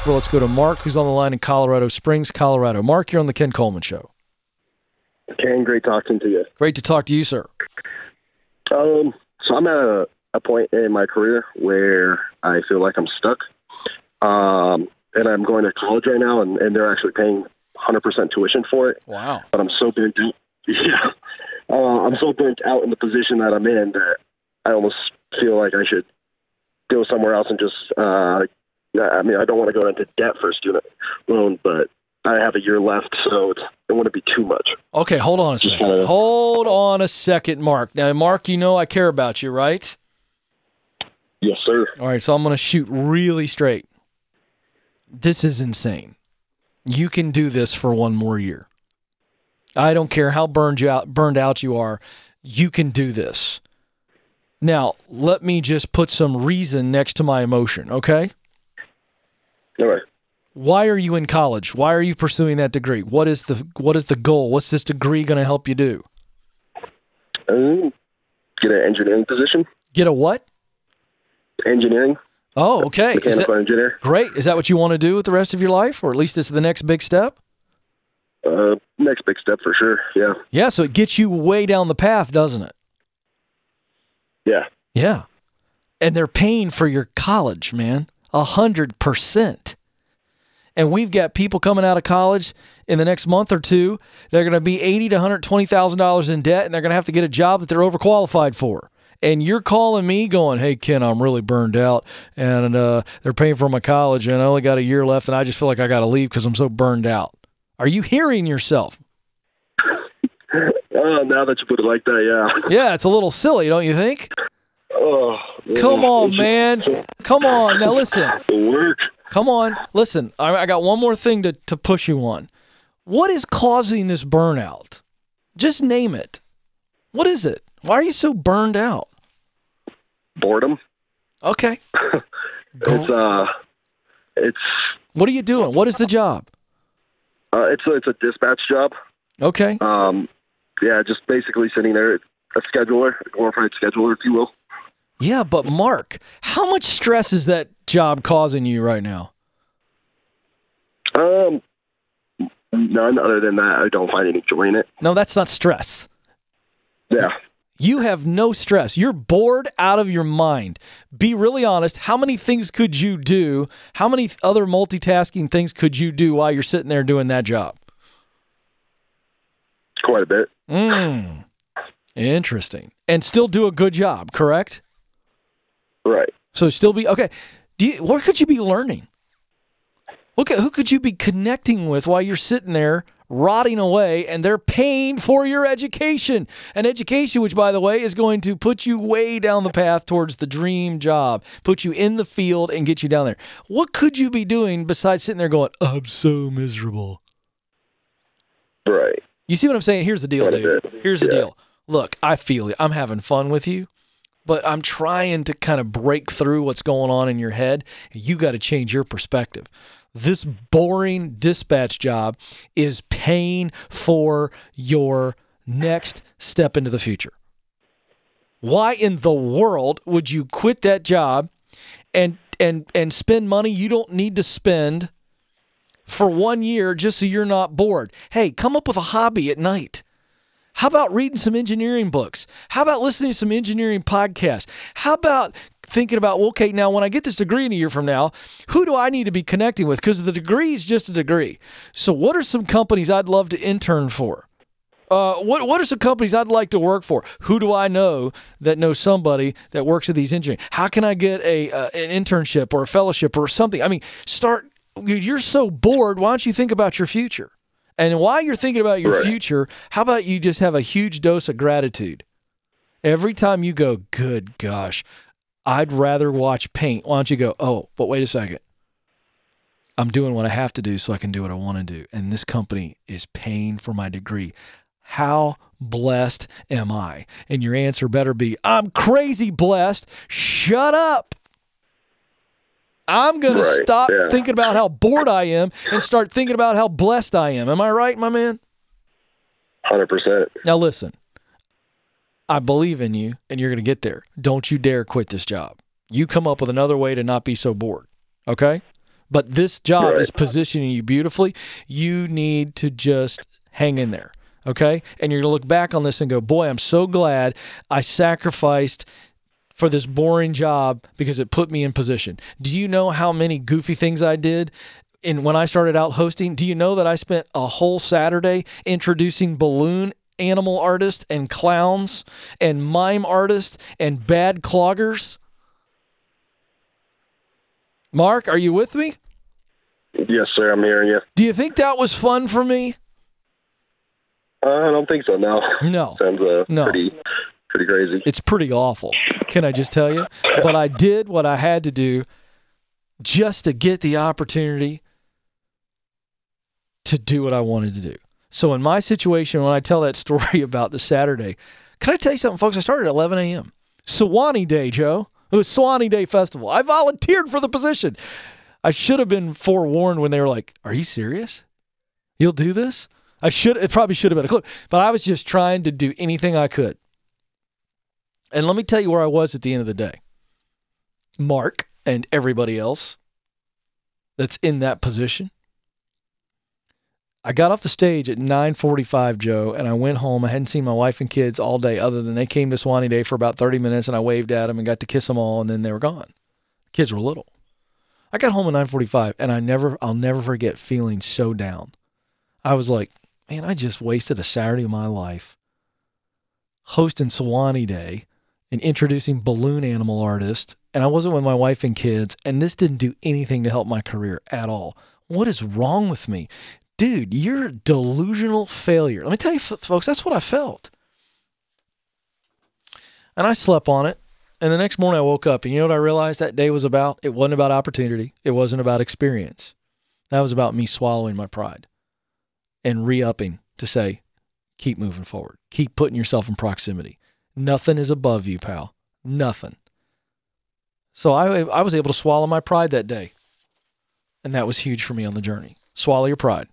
Well, let's go to Mark, who's on the line in Colorado Springs, Colorado. Mark, you're on the Ken Coleman Show. Ken, great talking to you. Great to talk to you, sir. So I'm at a point in my career where I feel like I'm stuck. And I'm going to college right now, and they're actually paying 100% tuition for it. Wow. But I'm so burnt out. Yeah. I'm so burnt out in the position that I'm in that I almost feel like I should go somewhere else and just, I don't want to go into debt for a student loan, but I have a year left, so it wouldn't be too much. Okay, hold on a second. Hold on a second, Mark. Now, Mark, you know I care about you, right? Yes, sir. All right, so I'm going to shoot really straight. This is insane. You can do this for one more year. I don't care how burned out you are. You can do this. Now, let me just put some reason next to my emotion, okay? All right. Why are you in college? Why are you pursuing that degree? What is the goal? What's this degree going to help you do? Get an engineering position. Get a what? Engineering. Oh, okay. Mechanical engineer. Great. Is that what you want to do with the rest of your life? Or at least it's the next big step? Next big step for sure, yeah. Yeah, so it gets you way down the path, doesn't it? Yeah. Yeah. And they're paying for your college, man. 100%. And we've got people coming out of college in the next month or two. They're going to be $80,000 to $120,000 in debt, and they're going to have to get a job that they're overqualified for. And you're calling me going, hey, Ken, I'm really burned out, and they're paying for my college, and I only got a year left, and I just feel like I got to leave because I'm so burned out. Are you hearing yourself? Now that you put it like that, yeah. Yeah, it's a little silly, don't you think? Oh, come on, man. Come on. Now, listen. Work. Come on. Listen, I got one more thing to push you on. What is causing this burnout? Just name it. What is it? Why are you so burned out? Boredom. Okay. It's. What are you doing? What is the job? It's a dispatch job. Okay. Yeah, just basically sitting there, a scheduler, a glorified scheduler, if you will. Yeah, but Mark, how much stress is that job causing you right now? None other than that. I don't find any joy in it. No, that's not stress. Yeah. You have no stress. You're bored out of your mind. Be really honest. How many things could you do? How many other multitasking things could you do while you're sitting there doing that job? Quite a bit. Interesting. And still do a good job, correct? Right. So still be, okay. What could you be learning? Who could you be connecting with while you're sitting there rotting away and they're paying for your education? An education which, by the way, is going to put you way down the path towards the dream job, put you in the field and get you down there. What could you be doing besides sitting there going, I'm so miserable? Right. You see what I'm saying? Here's the deal, dude. Here's the deal. Look, I feel it. I'm having fun with you, but I'm trying to kind of break through what's going on in your head. You got to change your perspective. This boring dispatch job is paying for your next step into the future. Why in the world would you quit that job and spend money you don't need to spend for 1 year just so you're not bored? Hey, come up with a hobby at night. How about reading some engineering books? How about listening to some engineering podcasts? How about thinking about, well, okay, now when I get this degree in a year from now, who do I need to be connecting with? Because the degree is just a degree. So what are some companies I'd love to intern for? What are some companies I'd like to work for? Who do I know that knows somebody that works at these engineering? How can I get an internship or a fellowship or something? I mean, you're so bored. Why don't you think about your future? And while you're thinking about your future, how about you just have a huge dose of gratitude? Every time you go, good gosh, I'd rather watch paint. Why don't you go, oh, but wait a second. I'm doing what I have to do so I can do what I want to do. And this company is paying for my degree. How blessed am I? And your answer better be, I'm crazy blessed. Shut up. I'm going to stop thinking about how bored I am and start thinking about how blessed I am. Am I right, my man? 100%. Now listen, I believe in you and you're going to get there. Don't you dare quit this job. You come up with another way to not be so bored, okay? But this job is positioning you beautifully. You need to just hang in there, okay? And you're going to look back on this and go, boy, I'm so glad I sacrificed for this boring job because it put me in position. Do you know how many goofy things I did when I started out hosting? Do you know that I spent a whole Saturday introducing balloon animal artists and clowns and mime artists and bad cloggers? Mark, are you with me? Yes, sir. I'm hearing you. Do you think that was fun for me? I don't think so. No. No. Sounds pretty crazy. It's pretty awful. Can I just tell you? But I did what I had to do just to get the opportunity to do what I wanted to do. So in my situation, when I tell that story about the Saturday, can I tell you something, folks? I started at 11 a.m. Sewanee Day, Joe. It was Sewanee Day Festival. I volunteered for the position. I should have been forewarned when they were like, are you serious? You'll do this? It probably should have been a clue. But I was just trying to do anything I could. And let me tell you where I was at the end of the day. Mark and everybody else that's in that position. I got off the stage at 9:45, Joe, and I went home. I hadn't seen my wife and kids all day other than they came to Sewanee Day for about 30 minutes, and I waved at them and got to kiss them all, and then they were gone. The kids were little. I got home at 9:45, and I'll never forget feeling so down. I was like, man, I just wasted a Saturday of my life hosting Sewanee Day and introducing balloon animal artists, and I wasn't with my wife and kids, and this didn't do anything to help my career at all. What is wrong with me? Dude, you're a delusional failure. Let me tell you, folks, that's what I felt. And I slept on it. And the next morning I woke up, and you know what I realized that day was about? It wasn't about opportunity. It wasn't about experience. That was about me swallowing my pride and re-upping to say, keep moving forward. Keep putting yourself in proximity. Nothing is above you, pal. Nothing. So I was able to swallow my pride that day. And that was huge for me on the journey. Swallow your pride.